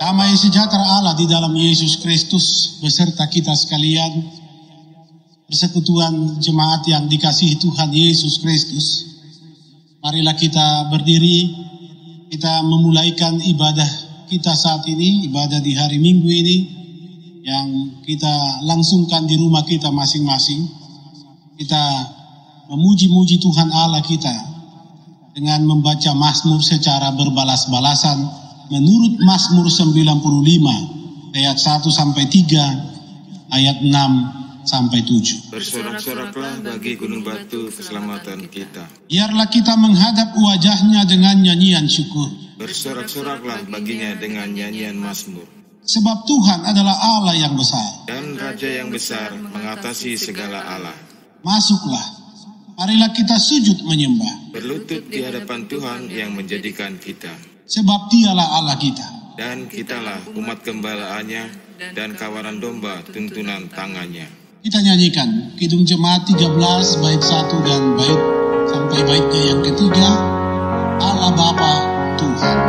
Damai sejahtera Allah di dalam Yesus Kristus beserta kita sekalian, persekutuan jemaat yang dikasihi Tuhan Yesus Kristus. Marilah kita berdiri, kita memulaikan ibadah kita saat ini, ibadah di hari Minggu ini, yang kita langsungkan di rumah kita masing-masing. Kita memuji-muji Tuhan Allah kita dengan membaca Mazmur secara berbalas-balasan menurut Mazmur 95 ayat 1 sampai 3, ayat 6 sampai 7. Bersorak-soraklah bagi gunung batu keselamatan kita. Biarlah kita menghadap wajahnya dengan nyanyian syukur. Bersorak-soraklah baginya dengan nyanyian Mazmur. Sebab Tuhan adalah Allah yang besar dan Raja yang besar mengatasi segala Allah. Masuklah, marilah kita sujud menyembah. Berlutut di hadapan Tuhan yang menjadikan kita. Sebab dialah Allah kita. Dan kitalah umat gembalaannya dan kawanan domba tuntunan tangannya. Kita nyanyikan Kidung Jemaat 13 bait 1 dan bait sampai baitnya yang ketiga. Allah Bapa Tuhan.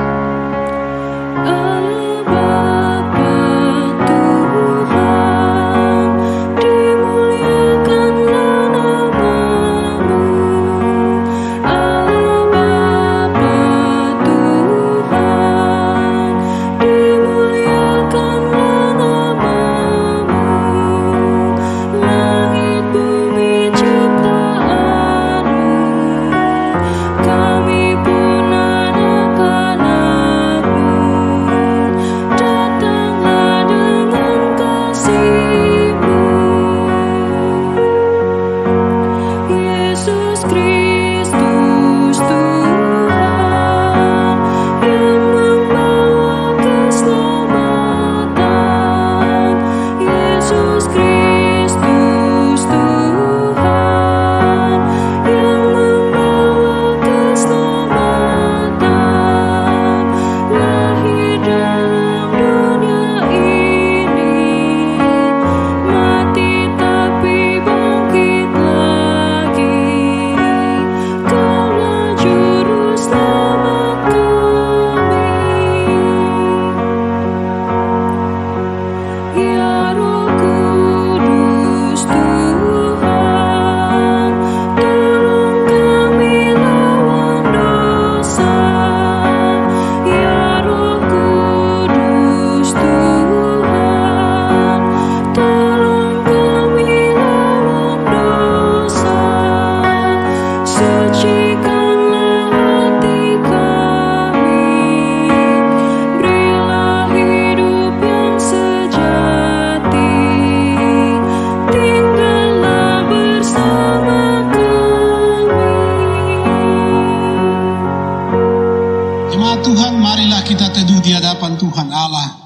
Tuhan, marilah kita teduh di hadapan Tuhan Allah.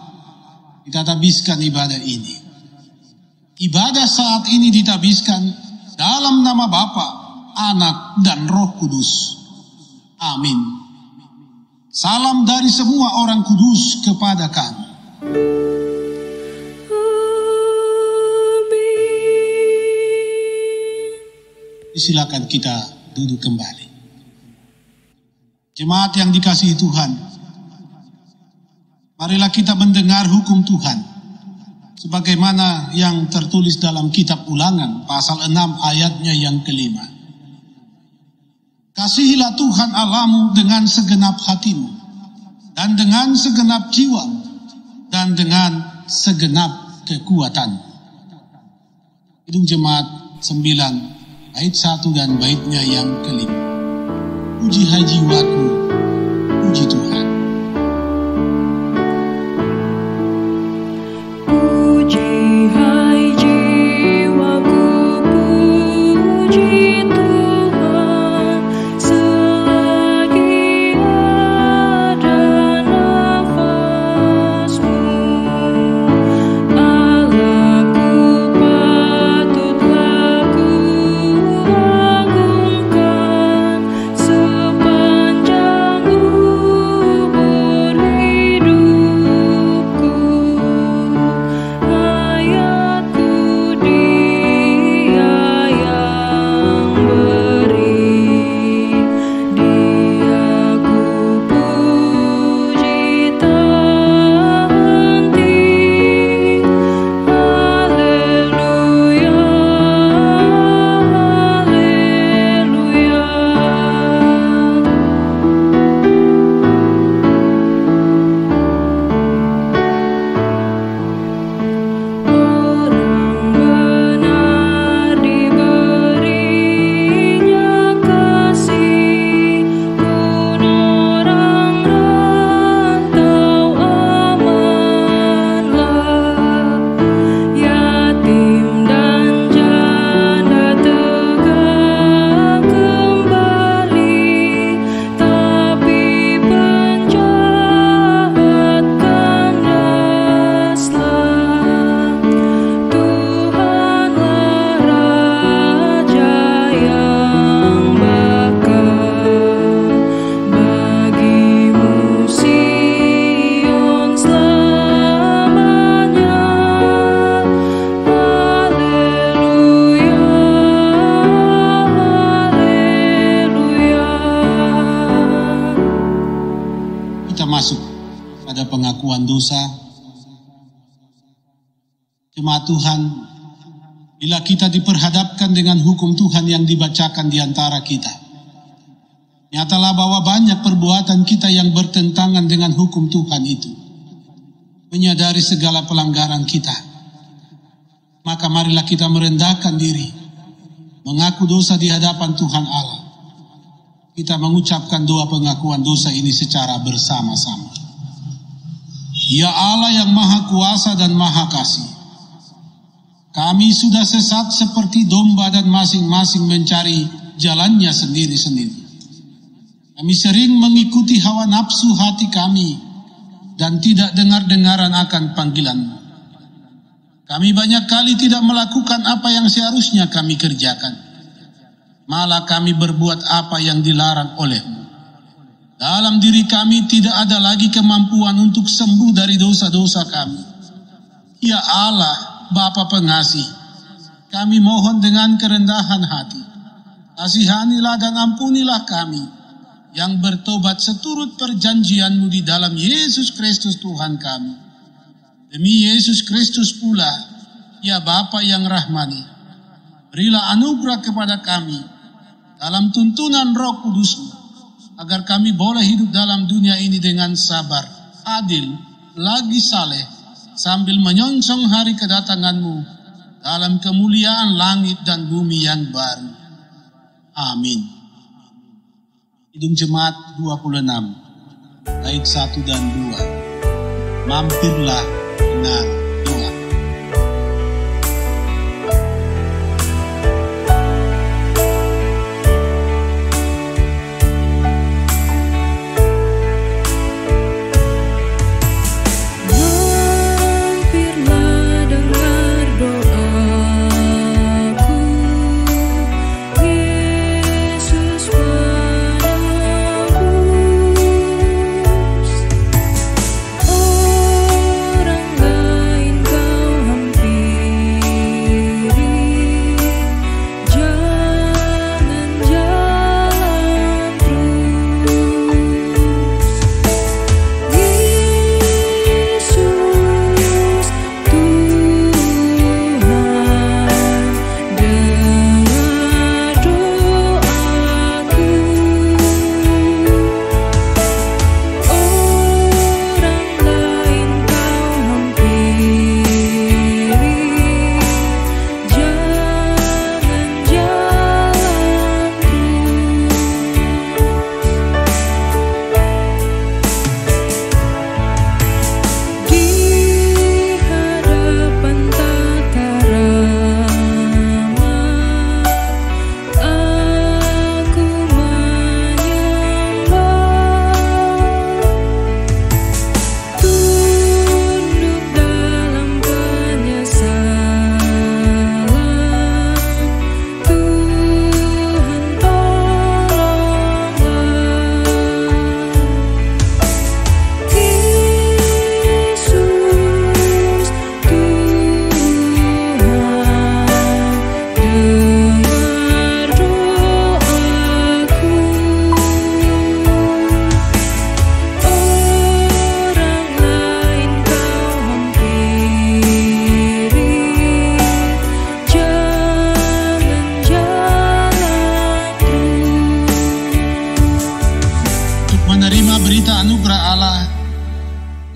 Kita tabiskan ibadah ini. Ibadah saat ini ditabiskan dalam nama Bapa, Anak, dan Roh Kudus. Amin. Salam dari semua orang kudus kepada kami. Silakan kita duduk kembali. Jemaat yang dikasihi Tuhan, marilah kita mendengar hukum Tuhan sebagaimana yang tertulis dalam kitab Ulangan pasal 6 ayatnya yang kelima. Kasihilah Tuhan Allahmu dengan segenap hatimu dan dengan segenap jiwa dan dengan segenap kekuatan. Kidung Jemaat 9 bait 1 dan baitnya yang kelima. Puji hai jiwaku, puji Tuhan. Puji hai jiwaku, puji Tuhan. Selagi ada nafasmu, Allahku patutlah ku agungkan sepanjang kepada pengakuan dosa. Jemaat Tuhan, bila kita diperhadapkan dengan hukum Tuhan yang dibacakan di antara kita, nyatalah bahwa banyak perbuatan kita yang bertentangan dengan hukum Tuhan itu. Menyadari segala pelanggaran kita, maka marilah kita merendahkan diri, mengaku dosa di hadapan Tuhan Allah. Kita mengucapkan doa pengakuan dosa ini secara bersama-sama. Ya Allah yang Maha Kuasa dan Maha Kasih, kami sudah sesat seperti domba dan masing-masing mencari jalannya sendiri-sendiri. Kami sering mengikuti hawa nafsu hati kami dan tidak dengar-dengaran akan panggilan-Mu. Kami banyak kali tidak melakukan apa yang seharusnya kami kerjakan. Malah kami berbuat apa yang dilarang oleh-Mu. Dalam diri kami tidak ada lagi kemampuan untuk sembuh dari dosa-dosa kami. Ya Allah, Bapa pengasih, kami mohon dengan kerendahan hati, kasihanilah dan ampunilah kami yang bertobat seturut perjanjian-Mu di dalam Yesus Kristus Tuhan kami. Demi Yesus Kristus pula, ya Bapa yang rahmani, berilah anugerah kepada kami dalam tuntunan Roh Kudus-Mu, agar kami boleh hidup dalam dunia ini dengan sabar, adil, lagi saleh, sambil menyongsong hari kedatangan-Mu dalam kemuliaan langit dan bumi yang baru. Amin. Kidung Jemaat 26, bait 1 dan 2. Mampirlah benar doa.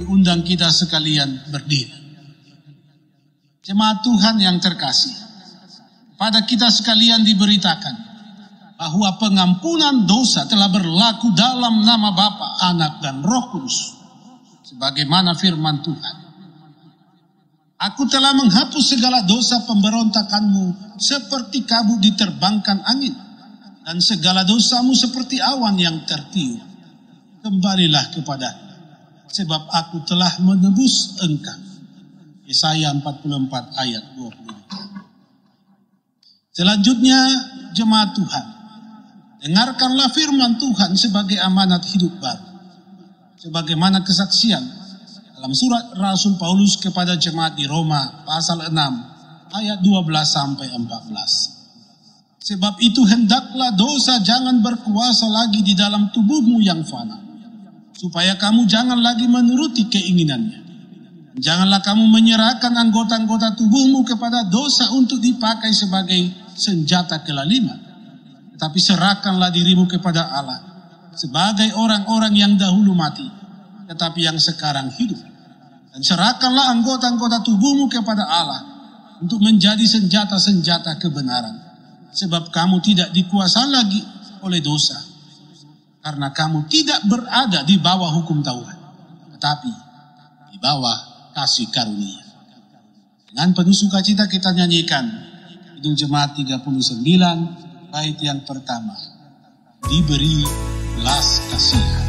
Diundang kita sekalian berdiri. Jemaat Tuhan yang terkasih, pada kita sekalian diberitakan bahwa pengampunan dosa telah berlaku dalam nama Bapa, Anak, dan Roh Kudus. Sebagaimana firman Tuhan, Aku telah menghapus segala dosa pemberontakanmu seperti kabut diterbangkan angin, dan segala dosamu seperti awan yang tertiup. Kembalilah kepada, sebab aku telah menebus engkau. Yesaya 44 ayat 20. Selanjutnya, jemaat Tuhan, dengarkanlah firman Tuhan sebagai amanat hidup baru. Sebagaimana kesaksian dalam surat Rasul Paulus kepada jemaat di Roma pasal 6 ayat 12 sampai 14. Sebab itu hendaklah dosa jangan berkuasa lagi di dalam tubuhmu yang fana, supaya kamu jangan lagi menuruti keinginannya. Janganlah kamu menyerahkan anggota-anggota tubuhmu kepada dosa untuk dipakai sebagai senjata kelaliman. Tetapi serahkanlah dirimu kepada Allah sebagai orang-orang yang dahulu mati, tetapi yang sekarang hidup. Dan serahkanlah anggota-anggota tubuhmu kepada Allah untuk menjadi senjata-senjata kebenaran. Sebab kamu tidak dikuasai lagi oleh dosa, karena kamu tidak berada di bawah hukum Taurat, tetapi di bawah kasih karunia. Dengan penuh sukacita kita nyanyikan Kidung Jemaat 39 bait yang pertama, diberi belas kasihan.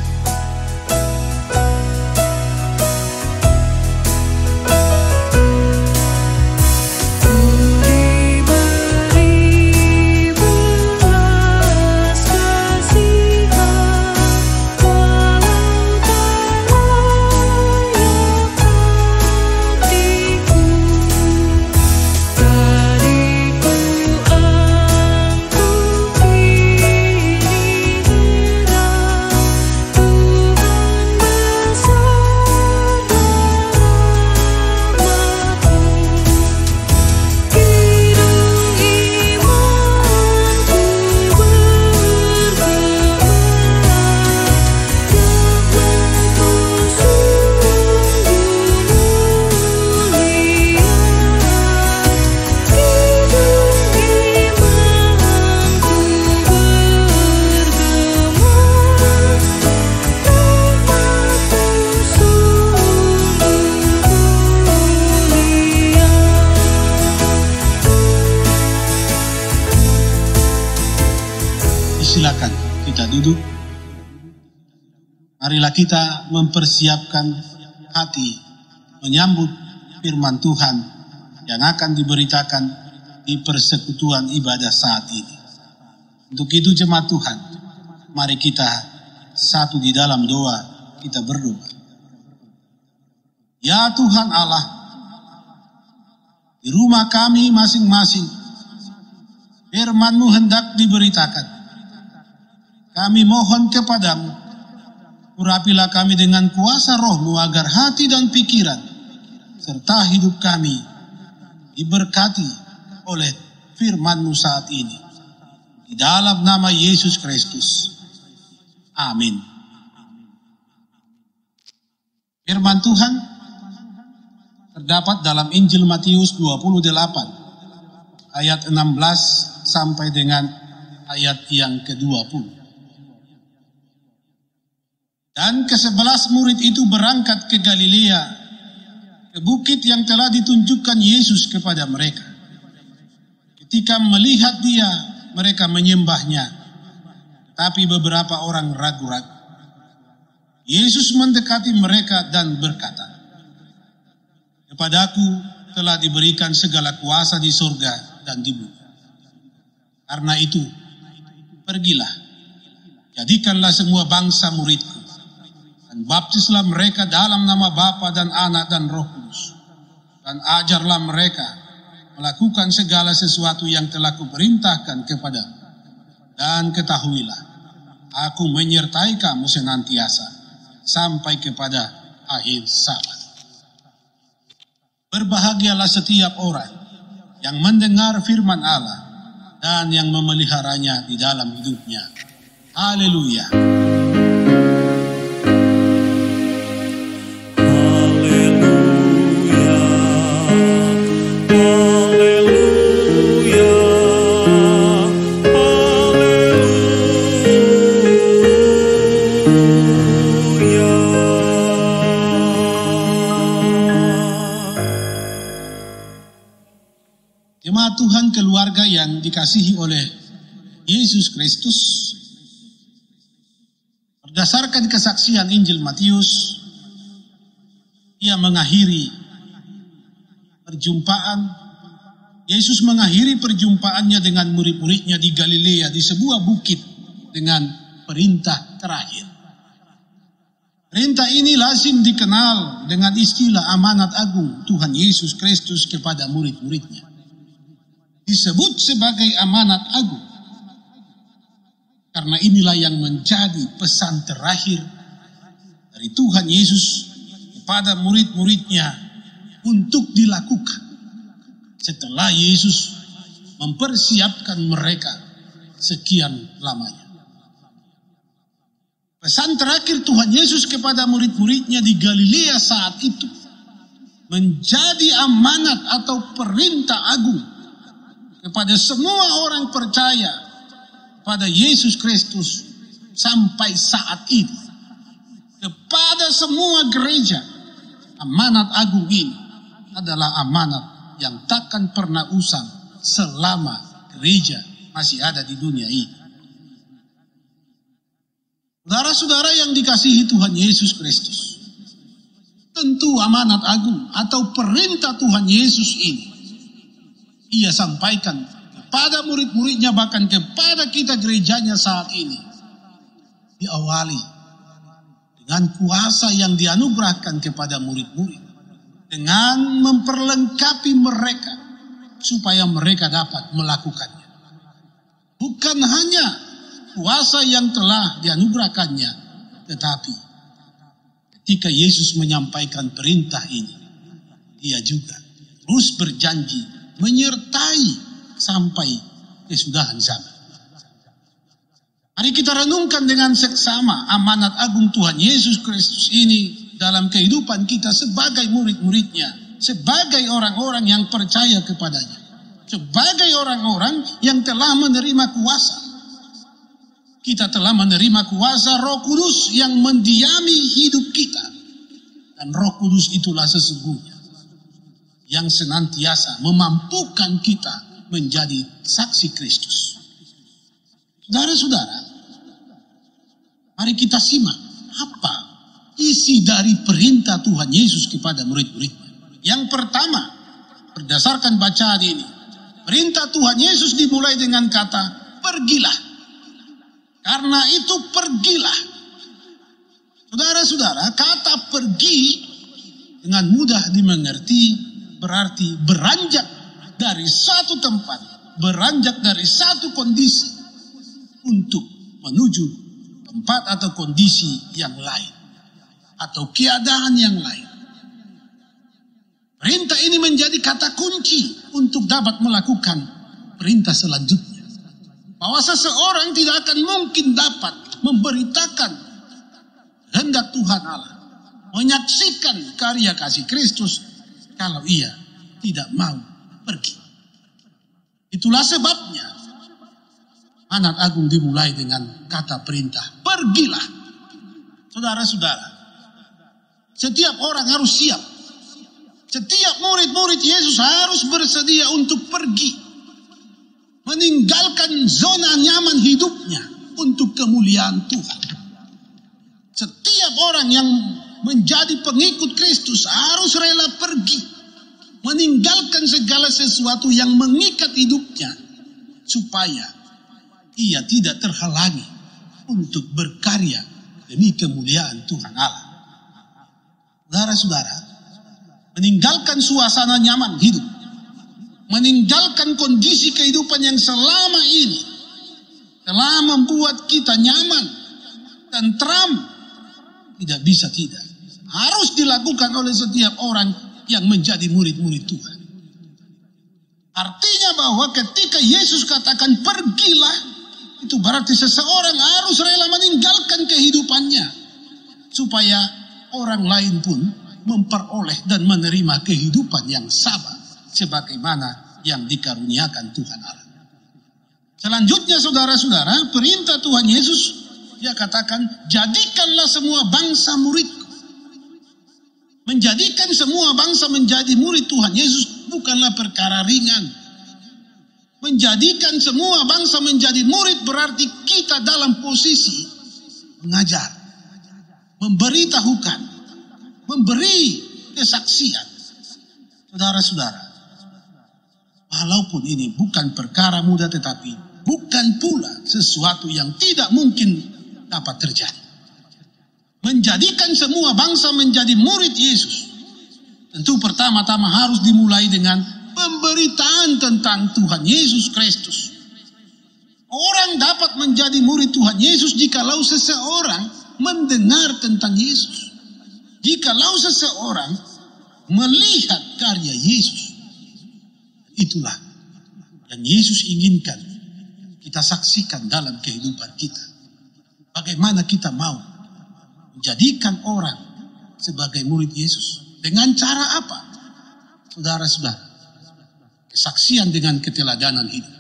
Silakan kita duduk. Marilah kita mempersiapkan hati menyambut firman Tuhan yang akan diberitakan di persekutuan ibadah saat ini. Untuk itu jemaat Tuhan, mari kita satu di dalam doa, kita berdoa. Ya Tuhan Allah, di rumah kami masing-masing firman-Mu hendak diberitakan. Kami mohon kepadamu, urapilah kami dengan kuasa roh-Mu agar hati dan pikiran serta hidup kami diberkati oleh firman-Mu saat ini. Di dalam nama Yesus Kristus. Amin. Firman Tuhan terdapat dalam Injil Matius 28 ayat 16 sampai dengan ayat yang ke-20. Dan ke-11 murid itu berangkat ke Galilea, ke bukit yang telah ditunjukkan Yesus kepada mereka. Ketika melihat Dia, mereka menyembahnya, tapi beberapa orang ragu-ragu. Yesus mendekati mereka dan berkata, "Kepadaku telah diberikan segala kuasa di surga dan di bumi. Karena itu, pergilah, jadikanlah semua bangsa muridku, dan baptislah mereka dalam nama Bapa dan Anak dan Roh Kudus. Dan ajarlah mereka melakukan segala sesuatu yang telah kuperintahkan kepadamu. Dan ketahuilah, aku menyertai kamu senantiasa sampai kepada akhir zaman." Berbahagialah setiap orang yang mendengar firman Allah dan yang memeliharanya di dalam hidupnya. Haleluya. Jemaat Tuhan, keluarga yang dikasihi oleh Yesus Kristus, berdasarkan kesaksian Injil Matius, ia mengakhiri perjumpaan. Yesus mengakhiri perjumpaannya dengan murid-muridnya di Galilea, di sebuah bukit, dengan perintah terakhir. Perintah ini lazim dikenal dengan istilah amanat agung Tuhan Yesus Kristus kepada murid-muridnya. Disebut sebagai amanat agung karena inilah yang menjadi pesan terakhir dari Tuhan Yesus kepada murid-muridnya untuk dilakukan setelah Yesus mempersiapkan mereka sekian lamanya. Pesan terakhir Tuhan Yesus kepada murid-muridnya di Galilea saat itu menjadi amanat atau perintah agung kepada semua orang percaya pada Yesus Kristus sampai saat ini. Kepada semua gereja, amanat agung ini adalah amanat yang takkan pernah usang selama gereja masih ada di dunia ini. Saudara-saudara yang dikasihi Tuhan Yesus Kristus, tentu amanat agung atau perintah Tuhan Yesus ini Ia sampaikan kepada murid-muridnya, bahkan kepada kita gerejanya saat ini, diawali dengan kuasa yang dianugerahkan kepada murid-murid, dengan memperlengkapi mereka supaya mereka dapat melakukannya. Bukan hanya kuasa yang telah dianugerahkannya, tetapi ketika Yesus menyampaikan perintah ini, Dia juga terus berjanji menyertai sampai kesudahan zaman. Mari kita renungkan dengan seksama amanat agung Tuhan Yesus Kristus ini dalam kehidupan kita sebagai murid-muridnya, sebagai orang-orang yang percaya kepadanya, sebagai orang-orang yang telah menerima kuasa. Kita telah menerima kuasa Roh Kudus yang mendiami hidup kita. Dan Roh Kudus itulah sesungguhnya yang senantiasa memampukan kita menjadi saksi Kristus. Saudara-saudara, mari kita simak apa isi dari perintah Tuhan Yesus kepada murid-muridnya. Yang pertama, berdasarkan bacaan ini, perintah Tuhan Yesus dimulai dengan kata, pergilah. Karena itu pergilah. Saudara-saudara, kata pergi dengan mudah dimengerti berarti beranjak dari satu tempat, beranjak dari satu kondisi untuk menuju tempat atau kondisi yang lain atau keadaan yang lain. Perintah ini menjadi kata kunci untuk dapat melakukan perintah selanjutnya. Bahwa seseorang tidak akan mungkin dapat memberitakan hendak Tuhan Allah, menyaksikan karya kasih Kristus kalau ia tidak mau pergi. Itulah sebabnya amanat agung dimulai dengan kata perintah, pergilah. Saudara-saudara, setiap orang harus siap. Setiap murid-murid Yesus harus bersedia untuk pergi, meninggalkan zona nyaman hidupnya untuk kemuliaan Tuhan. Setiap orang yang menjadi pengikut Kristus harus rela pergi, meninggalkan segala sesuatu yang mengikat hidupnya, supaya ia tidak terhalangi untuk berkarya demi kemuliaan Tuhan Allah. Saudara-saudara, meninggalkan suasana nyaman hidup, meninggalkan kondisi kehidupan yang selama ini telah membuat kita nyaman, tentram, tidak bisa tidak. Harus dilakukan oleh setiap orang yang menjadi murid-murid Tuhan. Artinya bahwa ketika Yesus katakan pergilah, itu berarti seseorang harus rela meninggalkan kehidupannya supaya orang lain pun memperoleh dan menerima kehidupan yang sama sebagaimana yang dikaruniakan Tuhan Allah. Selanjutnya saudara-saudara, perintah Tuhan Yesus, Dia katakan, jadikanlah semua bangsa muridku. Menjadikan semua bangsa menjadi murid Tuhan Yesus bukanlah perkara ringan. Menjadikan semua bangsa menjadi murid berarti kita dalam posisi mengajar, memberitahukan, memberi kesaksian. Saudara-saudara, walaupun ini bukan perkara mudah, tetapi bukan pula sesuatu yang tidak mungkin dapat terjadi. Menjadikan semua bangsa menjadi murid Yesus, tentu pertama-tama harus dimulai dengan pemberitaan tentang Tuhan Yesus Kristus. Orang dapat menjadi murid Tuhan Yesus jikalau seseorang mendengar tentang Yesus. Jikalau seseorang melihat karya Yesus, itulah yang Yesus inginkan kita saksikan dalam kehidupan kita. Bagaimana kita mau menjadikan orang sebagai murid Yesus. Dengan cara apa? Saudara-saudara, kesaksian dengan keteladanan hidup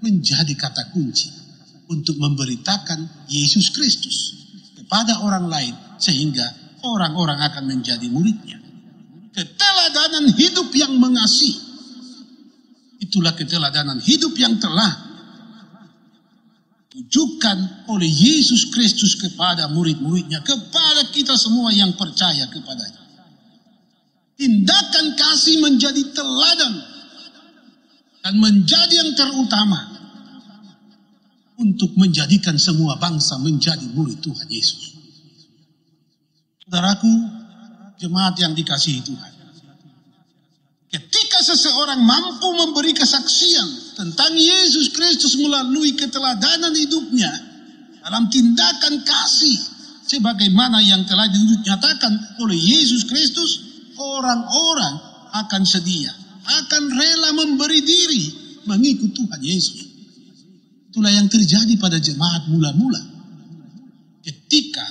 menjadi kata kunci untuk memberitakan Yesus Kristus kepada orang lain sehingga orang-orang akan menjadi muridnya. Keteladanan hidup yang mengasihi, itulah keteladanan hidup yang telah tunjukkan oleh Yesus Kristus kepada murid-muridnya, kepada kita semua yang percaya kepadanya. Tindakan kasih menjadi teladan dan menjadi yang terutama untuk menjadikan semua bangsa menjadi murid Tuhan Yesus. Saudaraku, jemaat yang dikasihi Tuhan, ketika seseorang mampu memberi kesaksian tentang Yesus Kristus melalui keteladanan hidupnya dalam tindakan kasih sebagaimana yang telah dinyatakan oleh Yesus Kristus, orang-orang akan sedia, akan rela memberi diri mengikut Tuhan Yesus. Itulah yang terjadi pada jemaat mula-mula. Ketika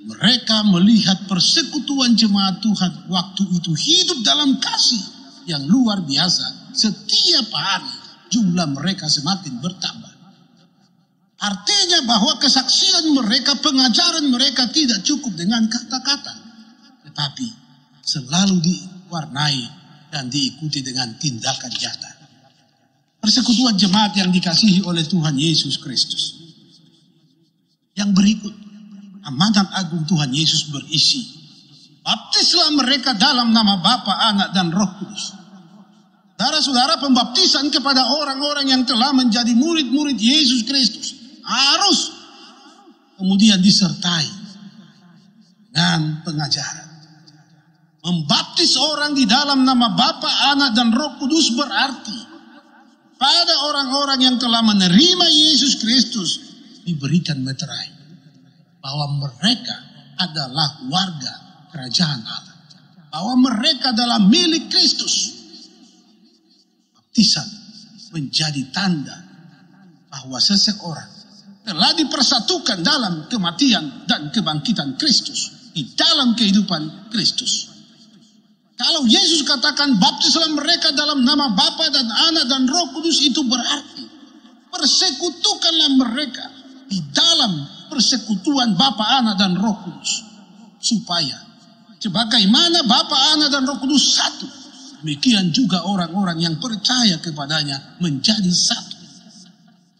mereka melihat persekutuan jemaat Tuhan waktu itu hidup dalam kasih yang luar biasa, setiap hari jumlah mereka semakin bertambah. Artinya bahwa kesaksian mereka, pengajaran mereka tidak cukup dengan kata-kata, tetapi selalu diwarnai dan diikuti dengan tindakan nyata. Persekutuan jemaat yang dikasihi oleh Tuhan Yesus Kristus. Yang berikut, amanat agung Tuhan Yesus berisi, baptislah mereka dalam nama Bapa, Anak, dan Roh Kudus. Saudara-saudara, pembaptisan kepada orang-orang yang telah menjadi murid-murid Yesus Kristus harus kemudian disertai dengan pengajaran. Membaptis orang di dalam nama Bapa, Anak, dan Roh Kudus berarti pada orang-orang yang telah menerima Yesus Kristus diberikan meterai bahwa mereka adalah warga kerajaan Allah, bahwa mereka adalah milik Kristus. Baptisan menjadi tanda bahwa seseorang telah dipersatukan dalam kematian dan kebangkitan Kristus, di dalam kehidupan Kristus. Kalau Yesus katakan baptislah mereka dalam nama Bapa dan Anak dan Roh Kudus, itu berarti persekutukanlah mereka di dalam persekutuan Bapa, Anak, dan Roh Kudus. Supaya sebagaimana Bapa, Anak, dan Roh Kudus satu, demikian juga orang-orang yang percaya kepadanya menjadi satu.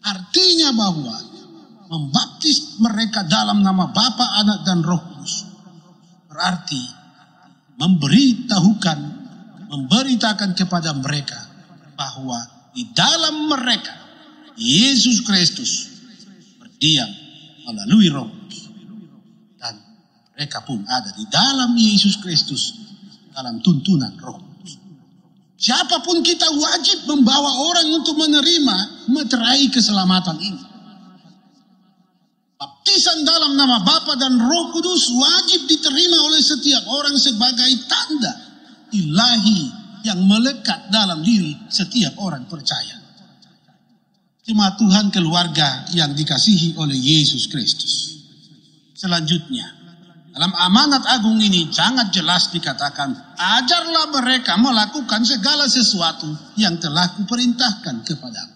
Artinya bahwa membaptis mereka dalam nama Bapa, Anak, dan Roh Kudus berarti memberitakan kepada mereka bahwa di dalam mereka Yesus Kristus berdiam melalui Roh Kudus, dan mereka pun ada di dalam Yesus Kristus dalam tuntunan Roh Kudus. Siapapun kita wajib membawa orang untuk menerima meterai keselamatan ini. Baptisan dalam nama Bapa dan Roh Kudus wajib diterima oleh setiap orang sebagai tanda ilahi yang melekat dalam diri setiap orang percaya. Jemaat Tuhan, keluarga yang dikasihi oleh Yesus Kristus. Selanjutnya, dalam amanat agung ini sangat jelas dikatakan, ajarlah mereka melakukan segala sesuatu yang telah kuperintahkan kepadamu.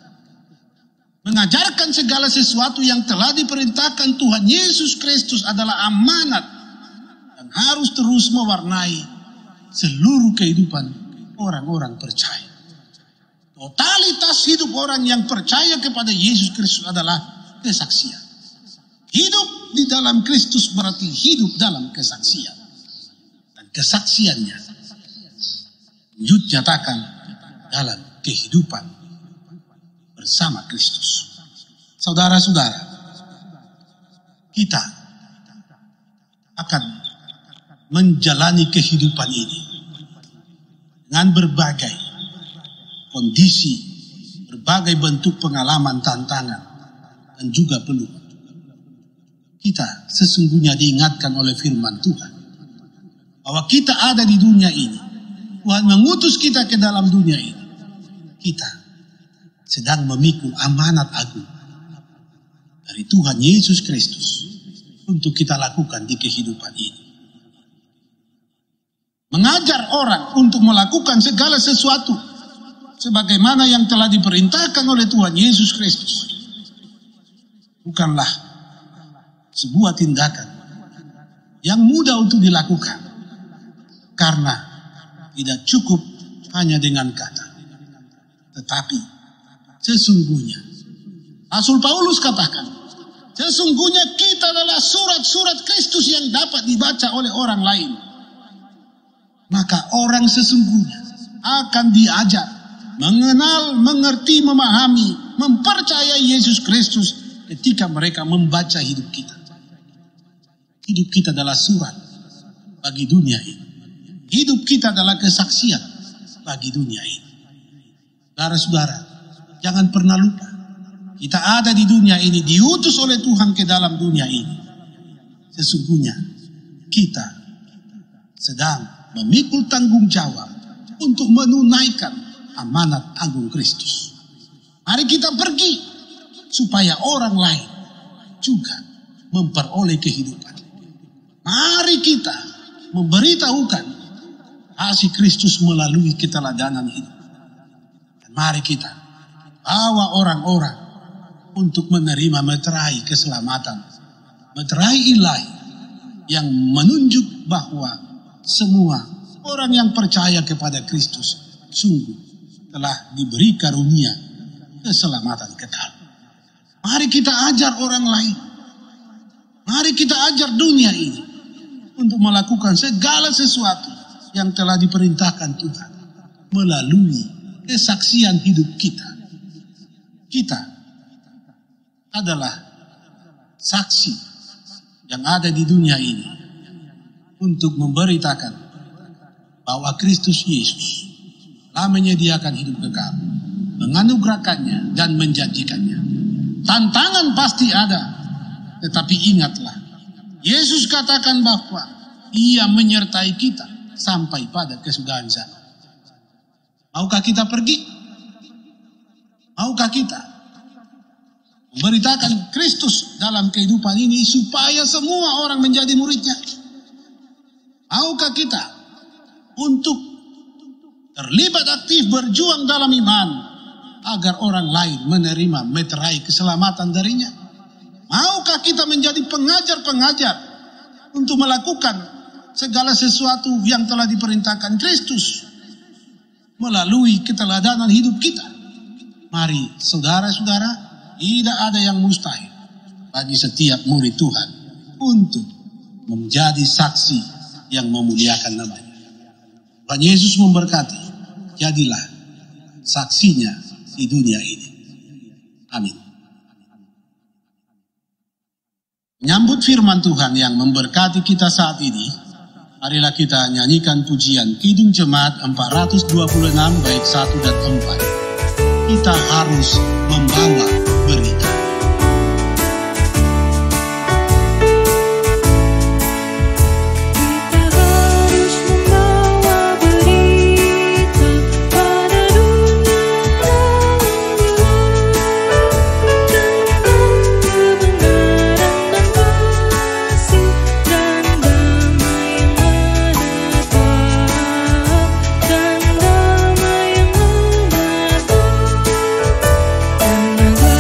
Mengajarkan segala sesuatu yang telah diperintahkan Tuhan Yesus Kristus adalah amanat dan harus terus mewarnai seluruh kehidupan orang-orang percaya. Totalitas hidup orang yang percaya kepada Yesus Kristus adalah kesaksian. Hidup di dalam Kristus berarti hidup dalam kesaksian. Dan kesaksiannya dinyatakan dalam kehidupan bersama Kristus. Saudara-saudara, kita akan menjalani kehidupan ini dengan berbagai kondisi, berbagai bentuk pengalaman, tantangan, dan juga peluang. Kita sesungguhnya diingatkan oleh firman Tuhan bahwa kita ada di dunia ini. Tuhan mengutus kita ke dalam dunia ini. Kita sedang memikul amanat agung dari Tuhan Yesus Kristus untuk kita lakukan di kehidupan ini. Mengajar orang untuk melakukan segala sesuatu sebagaimana yang telah diperintahkan oleh Tuhan Yesus Kristus bukanlah sebuah tindakan yang mudah untuk dilakukan, karena tidak cukup hanya dengan kata, tetapi sesungguhnya Rasul Paulus katakan, sesungguhnya kita adalah surat-surat Kristus yang dapat dibaca oleh orang lain. Maka orang sesungguhnya akan diajar mengenal, mengerti, memahami, mempercayai Yesus Kristus ketika mereka membaca hidup kita. Hidup kita adalah surat bagi dunia ini. Hidup kita adalah kesaksian bagi dunia ini. Saudara-saudara, jangan pernah lupa, kita ada di dunia ini, diutus oleh Tuhan ke dalam dunia ini. Sesungguhnya kita sedang memikul tanggung jawab untuk menunaikan amanat agung Kristus. Mari kita pergi supaya orang lain juga memperoleh kehidupan. Mari kita memberitahukan kasih Kristus melalui keteladanan hidup. Dan mari kita bawa orang-orang untuk menerima meterai keselamatan, meterai ilahi yang menunjuk bahwa semua orang yang percaya kepada Kristus sungguh telah diberi karunia keselamatan kekal. Mari kita ajar orang lain. Mari kita ajar dunia ini untuk melakukan segala sesuatu yang telah diperintahkan Tuhan melalui kesaksian hidup kita. Kita adalah saksi yang ada di dunia ini untuk memberitakan bahwa Kristus Yesus telah menyediakan hidup kekal, menganugerahkannya dan menjanjikannya. Tantangan pasti ada, tetapi ingatlah, Yesus katakan bahwa Ia menyertai kita sampai pada kesudahan zaman. Maukah kita pergi? Maukah kita memberitakan Kristus dalam kehidupan ini supaya semua orang menjadi muridnya? Maukah kita untuk terlibat aktif berjuang dalam iman agar orang lain menerima meterai keselamatan darinya? Maukah kita menjadi pengajar-pengajar untuk melakukan segala sesuatu yang telah diperintahkan Kristus melalui keteladanan hidup kita? Mari saudara-saudara, tidak ada yang mustahil bagi setiap murid Tuhan untuk menjadi saksi yang memuliakan namanya. Tuhan Yesus memberkati, jadilah saksinya di dunia ini. Amin. Menyambut firman Tuhan yang memberkati kita saat ini, marilah kita nyanyikan pujian Kidung Jemaat 426 bait 1 dan 4. Kita harus membawa berita. Naga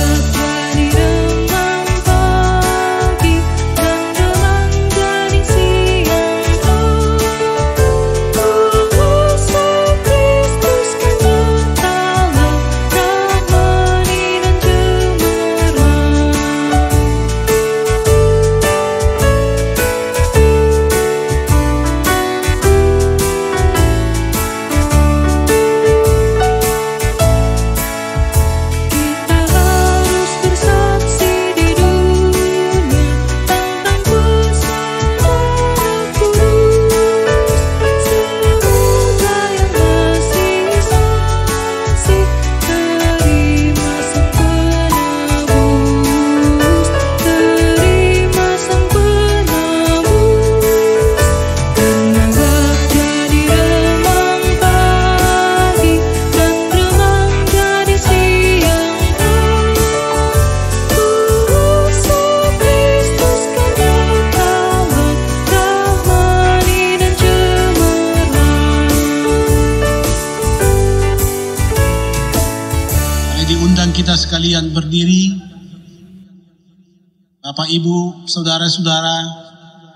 Bapak, Ibu, saudara-saudara,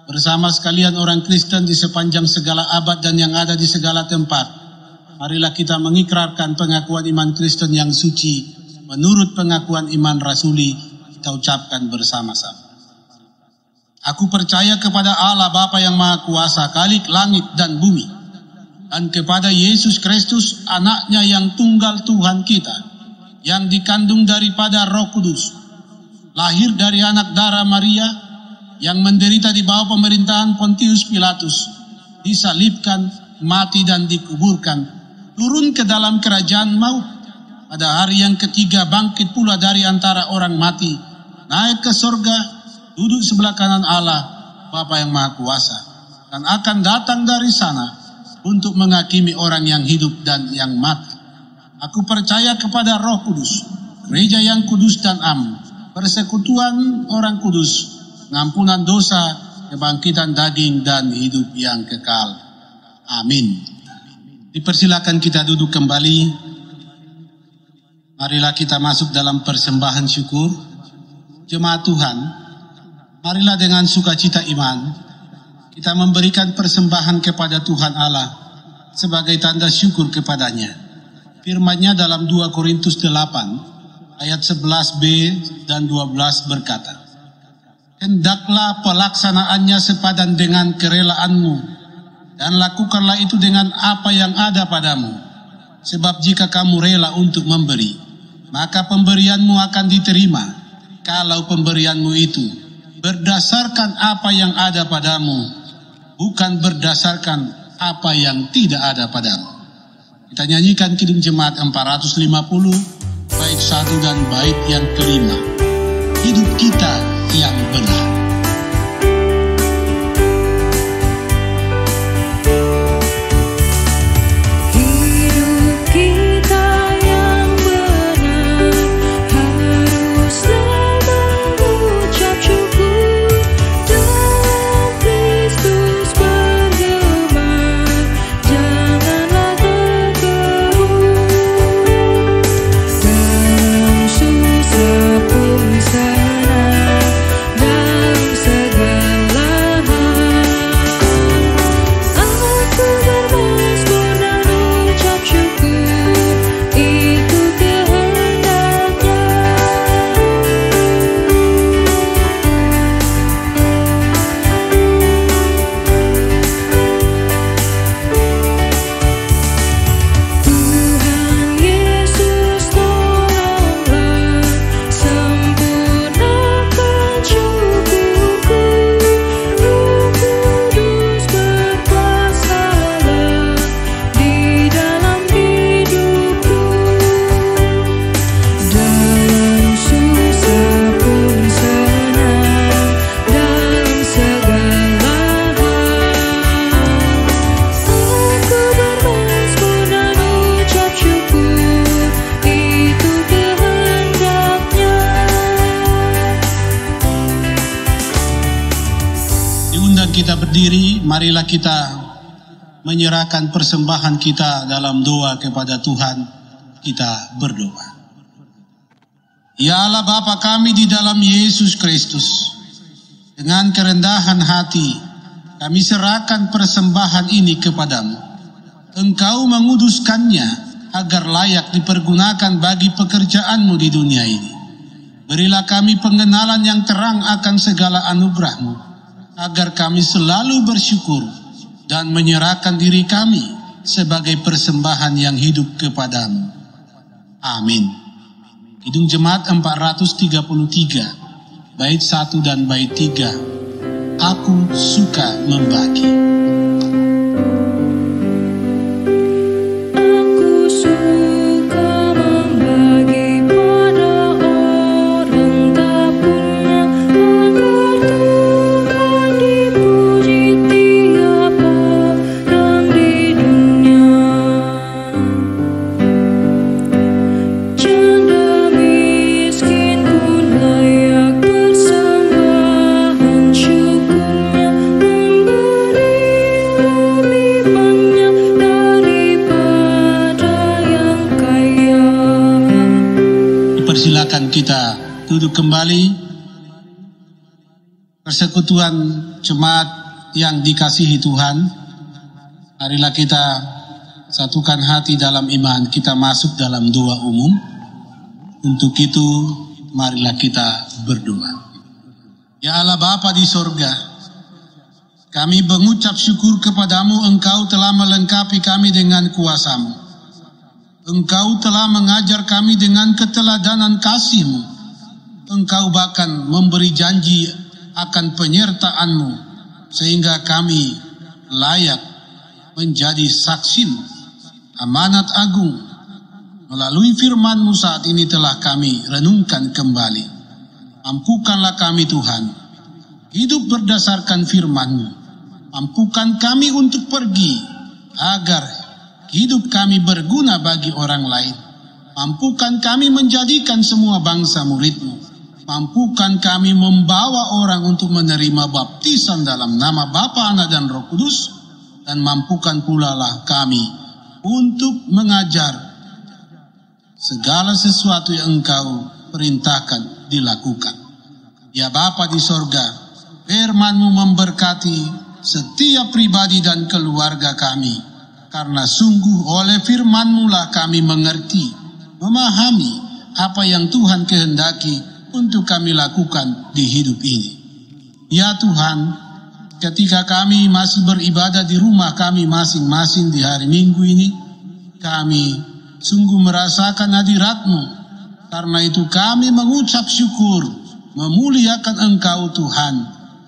bersama sekalian orang Kristen di sepanjang segala abad dan yang ada di segala tempat, marilah kita mengikrarkan pengakuan iman Kristen yang suci menurut pengakuan iman rasuli. Kita ucapkan bersama-sama. Aku percaya kepada Allah Bapa yang Maha Kuasa, Khalik langit dan bumi, dan kepada Yesus Kristus, anaknya yang tunggal Tuhan kita, yang dikandung daripada Roh Kudus, lahir dari anak darah Maria, yang menderita di bawah pemerintahan Pontius Pilatus, disalibkan, mati dan dikuburkan, turun ke dalam kerajaan maut, pada hari yang ketiga bangkit pula dari antara orang mati, naik ke sorga, duduk sebelah kanan Allah Bapa yang Maha Kuasa, dan akan datang dari sana untuk menghakimi orang yang hidup dan yang mati. Aku percaya kepada Roh Kudus, gereja yang kudus dan am, persekutuan orang kudus, pengampunan dosa, kebangkitan daging dan hidup yang kekal. Amin. Dipersilakan kita duduk kembali. Marilah kita masuk dalam persembahan syukur. Jemaat Tuhan, marilah dengan sukacita iman kita memberikan persembahan kepada Tuhan Allah sebagai tanda syukur kepadanya. Firman-Nya dalam 2 Korintus 8 ayat 11b dan 12 berkata, hendaklah pelaksanaannya sepadan dengan kerelaanmu, dan lakukanlah itu dengan apa yang ada padamu. Sebab jika kamu rela untuk memberi, maka pemberianmu akan diterima, kalau pemberianmu itu berdasarkan apa yang ada padamu, bukan berdasarkan apa yang tidak ada padamu. Kita nyanyikan Kidung Jemaat 450, bait 1 dan bait yang kelima. Hidup kita yang benar. Kita berdiri, marilah kita menyerahkan persembahan kita dalam doa kepada Tuhan. Kita berdoa. Ya Allah Bapa kami di dalam Yesus Kristus, dengan kerendahan hati kami serahkan persembahan ini kepadamu. Engkau menguduskannya agar layak dipergunakan bagi pekerjaanmu di dunia ini. Berilah kami pengenalan yang terang akan segala anugerah-Mu, agar kami selalu bersyukur dan menyerahkan diri kami sebagai persembahan yang hidup kepadamu. Amin. Kidung Jemaat 433, bait 1 dan bait 3. Aku suka membagi. Kita duduk kembali. persekutuan jemaat yang dikasihi Tuhan, marilah kita satukan hati dalam iman, kita masuk dalam doa umum. Untuk itu, marilah kita berdoa. Ya Allah Bapa di sorga, kami mengucap syukur kepadamu, Engkau telah melengkapi kami dengan kuasa-Mu. Engkau telah mengajar kami dengan keteladanan kasih-Mu. Engkau bahkan memberi janji akan penyertaan-Mu, sehingga kami layak menjadi saksi amanat agung. Melalui firman-Mu saat ini telah kami renungkan kembali. Mampukanlah kami Tuhan, hidup berdasarkan firman-Mu. Mampukan kami untuk pergi, agar hidup kami berguna bagi orang lain. Mampukan kami menjadikan semua bangsa murid-Mu. Mampukan kami membawa orang untuk menerima baptisan dalam nama Bapa, Anak, dan Roh Kudus. Dan mampukan pula lah kami untuk mengajar segala sesuatu yang Engkau perintahkan dilakukan. Ya Bapa di sorga, firman-Mu memberkati setiap pribadi dan keluarga kami. Karena sungguh oleh firman-Mu lah kami mengerti, memahami apa yang Tuhan kehendaki untuk kami lakukan di hidup ini. Ya Tuhan, ketika kami masih beribadah di rumah kami masing-masing di hari Minggu ini, kami sungguh merasakan hadirat-Mu. Karena itu kami mengucap syukur, memuliakan Engkau Tuhan.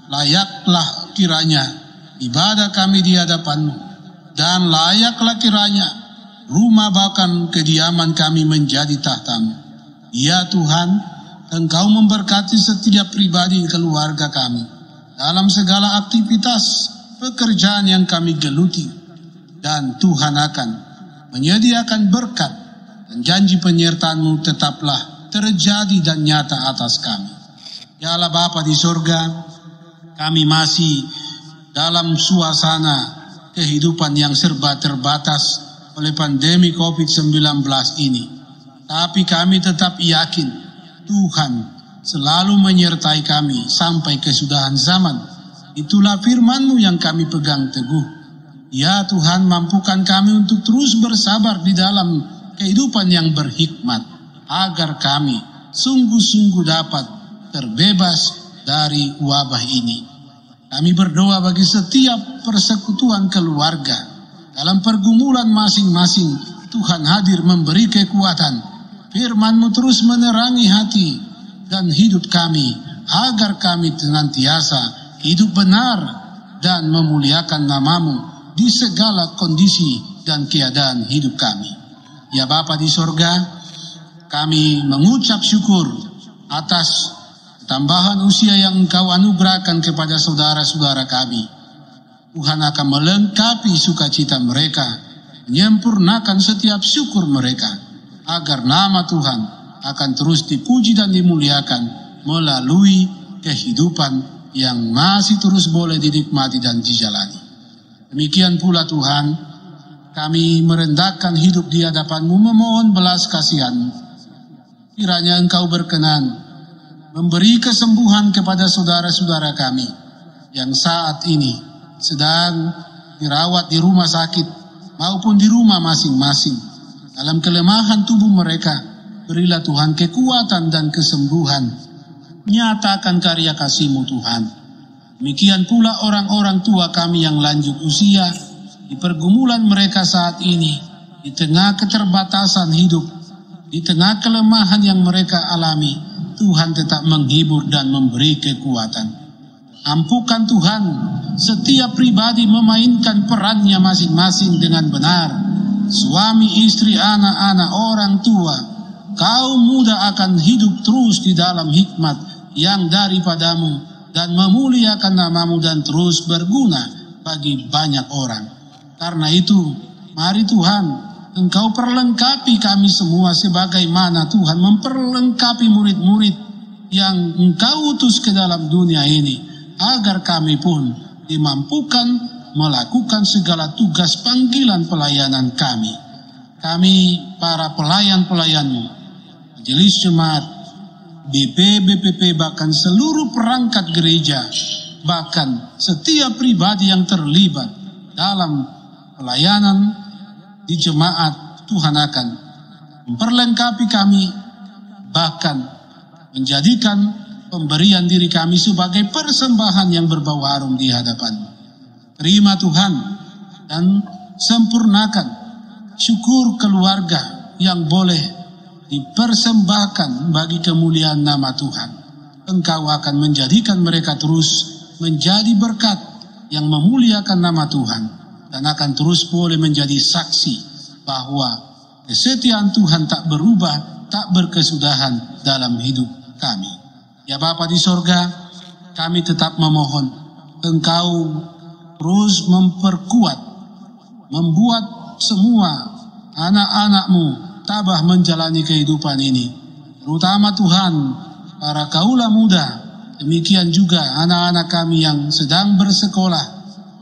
Layaklah kiranya ibadah kami di hadapan-Mu, dan layaklah kiranya rumah bahkan kediaman kami menjadi tahta-Mu. Ya Tuhan, Engkau memberkati setiap pribadi keluarga kami dalam segala aktivitas pekerjaan yang kami geluti, dan Tuhan akan menyediakan berkat, dan janji penyertaan-Mu tetaplah terjadi dan nyata atas kami. Ya Allah Bapa di sorga, kami masih dalam suasana kehidupan yang serba terbatas oleh pandemi COVID-19 ini, tapi kami tetap yakin Tuhan selalu menyertai kami sampai kesudahan zaman. Itulah firman-Mu yang kami pegang teguh. Ya Tuhan, mampukan kami untuk terus bersabar di dalam kehidupan yang berhikmat, agar kami sungguh-sungguh dapat terbebas dari wabah ini. Kami berdoa bagi setiap persekutuan keluarga. Dalam pergumulan masing-masing, Tuhan hadir memberi kekuatan. Firman-Mu terus menerangi hati dan hidup kami, agar kami senantiasa hidup benar dan memuliakan nama-Mu di segala kondisi dan keadaan hidup kami. Ya Bapa di sorga, kami mengucap syukur atas tambahan usia yang Engkau anugerahkan kepada saudara-saudara kami. Tuhan akan melengkapi sukacita mereka, menyempurnakan setiap syukur mereka, agar nama Tuhan akan terus dipuji dan dimuliakan melalui kehidupan yang masih terus boleh dinikmati dan dijalani. Demikian pula Tuhan, kami merendahkan hidup di hadapan-Mu, memohon belas kasihan-Mu. Kiranya Engkau berkenan memberi kesembuhan kepada saudara-saudara kami yang saat ini sedang dirawat di rumah sakit maupun di rumah masing-masing. Dalam kelemahan tubuh mereka, berilah Tuhan kekuatan dan kesembuhan. Nyatakan karya kasih-Mu Tuhan. Demikian pula orang-orang tua kami yang lanjut usia, di pergumulan mereka saat ini, di tengah keterbatasan hidup, di tengah kelemahan yang mereka alami, Tuhan tetap menghibur dan memberi kekuatan. Ampukan Tuhan, setiap pribadi memainkan perannya masing-masing dengan benar. Suami, istri, anak-anak, orang tua, kaum muda akan hidup terus di dalam hikmat yang daripada-Mu, dan memuliakan nama-Mu dan terus berguna bagi banyak orang. Karena itu, mari Tuhan, Engkau perlengkapi kami semua sebagaimana Tuhan memperlengkapi murid-murid yang Engkau utus ke dalam dunia ini, agar kami pun dimampukan melakukan segala tugas panggilan pelayanan kami. Kami para pelayan-pelayan-Mu, majelis jemaat, BP, bahkan seluruh perangkat gereja, bahkan setiap pribadi yang terlibat dalam pelayanan di jemaat, Tuhan akan memperlengkapi kami, bahkan menjadikan pemberian diri kami sebagai persembahan yang berbau harum di hadapan-Mu. Terima Tuhan dan sempurnakan syukur keluarga yang boleh dipersembahkan bagi kemuliaan nama Tuhan. Engkau akan menjadikan mereka terus menjadi berkat yang memuliakan nama Tuhan dan akan terus boleh menjadi saksi bahwa kesetiaan Tuhan tak berubah, tak berkesudahan dalam hidup kami. Ya Bapa di sorga, kami tetap memohon Engkau terus memperkuat, membuat semua anak-anak-Mu tabah menjalani kehidupan ini. Terutama Tuhan, para kaula muda, demikian juga anak-anak kami yang sedang bersekolah,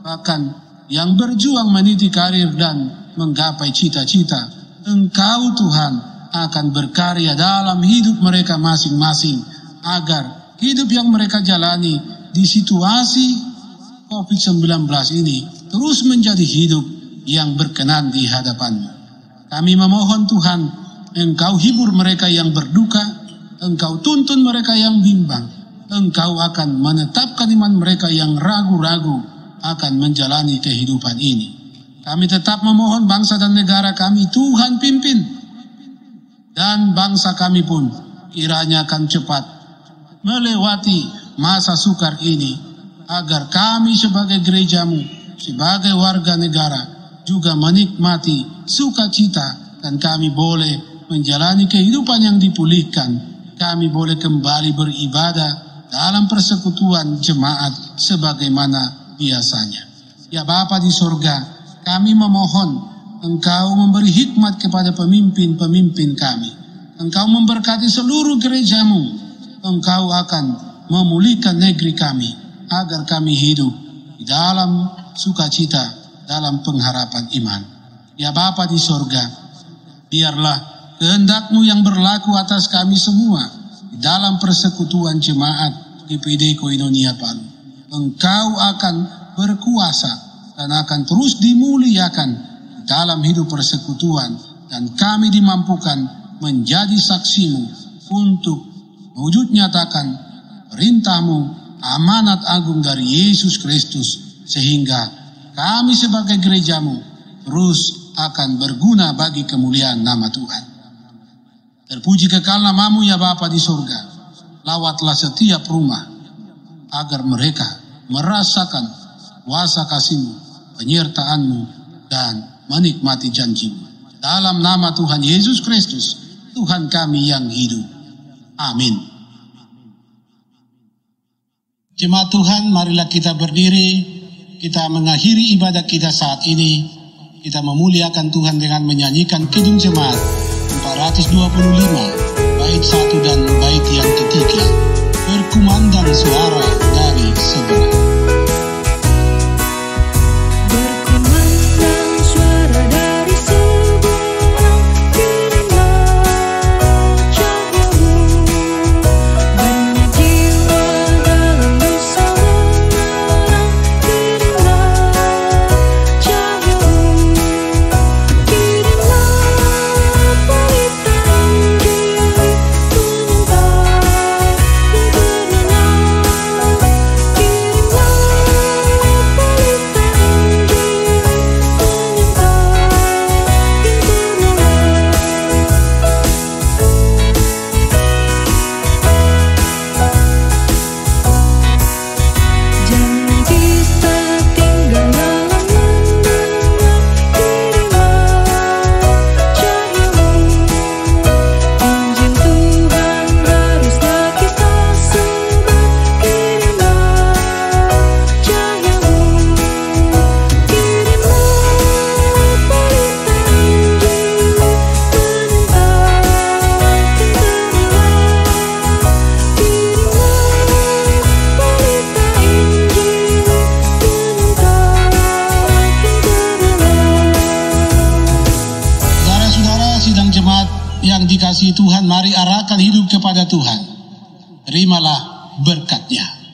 bahkan yang berjuang meniti karir dan menggapai cita-cita. Engkau Tuhan akan berkarya dalam hidup mereka masing-masing, agar hidup yang mereka jalani di situasi COVID-19 ini terus menjadi hidup yang berkenan di hadapan-Mu. Kami memohon Tuhan, Engkau hibur mereka yang berduka, Engkau tuntun mereka yang bimbang, Engkau akan menetapkan iman mereka yang ragu-ragu akan menjalani kehidupan ini. Kami tetap memohon bangsa dan negara kami, Tuhan pimpin, dan bangsa kami pun kiranya akan cepat melewati masa sukar ini, agar kami sebagai gereja-Mu, sebagai warga negara, juga menikmati sukacita, dan kami boleh menjalani kehidupan yang dipulihkan. Kami boleh kembali beribadah dalam persekutuan jemaat sebagaimana biasanya. Ya Bapa di sorga, kami memohon Engkau memberi hikmat kepada pemimpin-pemimpin kami. Engkau memberkati seluruh gereja-Mu. Engkau akan memulihkan negeri kami, agar kami hidup di dalam sukacita, dalam pengharapan iman. Ya Bapa di sorga, biarlah kehendak-Mu yang berlaku atas kami semua di dalam persekutuan jemaat GPD Koinonia Palu. Engkau akan berkuasa dan akan terus dimuliakan dalam hidup persekutuan, dan kami dimampukan menjadi saksi-Mu untuk mewujud nyatakan perintah-Mu, amanat agung dari Yesus Kristus, sehingga kami sebagai gereja-Mu terus akan berguna bagi kemuliaan nama Tuhan. Terpuji kekal nama-Mu ya Bapa di surga. Lawatlah setiap rumah, agar mereka merasakan kuasa kasih-Mu, penyertaan-Mu, dan menikmati janji-Mu. Dalam nama Tuhan Yesus Kristus, Tuhan kami yang hidup. Amin. Jemaat Tuhan, marilah kita berdiri, kita mengakhiri ibadah kita saat ini. Kita memuliakan Tuhan dengan menyanyikan Kidung Jemaat 425, bait 1 dan bait yang ketiga. Berkumandang suara dari seberang. Yang dikasihi Tuhan, mari arahkan hidup kepada Tuhan. terimalah berkat-Nya.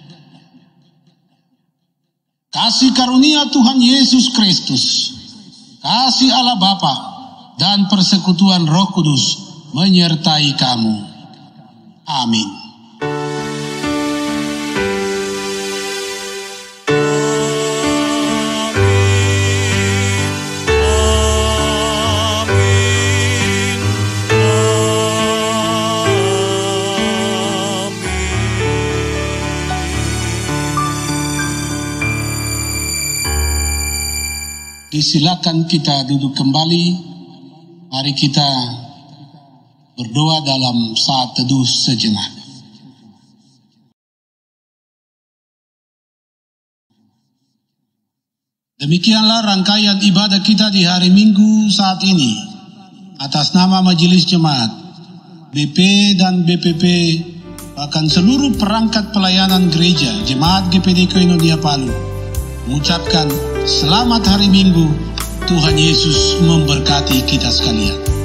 Kasih karunia Tuhan Yesus Kristus, kasih Allah Bapa, dan persekutuan Roh Kudus menyertai kamu. Amin. Silakan kita duduk kembali. Mari kita berdoa dalam saat teduh sejenak. Demikianlah rangkaian ibadah kita di hari Minggu saat ini. Atas nama Majelis Jemaat, BP dan BPP, bahkan seluruh perangkat pelayanan gereja Jemaat GPD Koinonia Palu, mengucapkan selamat hari Minggu. Tuhan Yesus memberkati kita sekalian.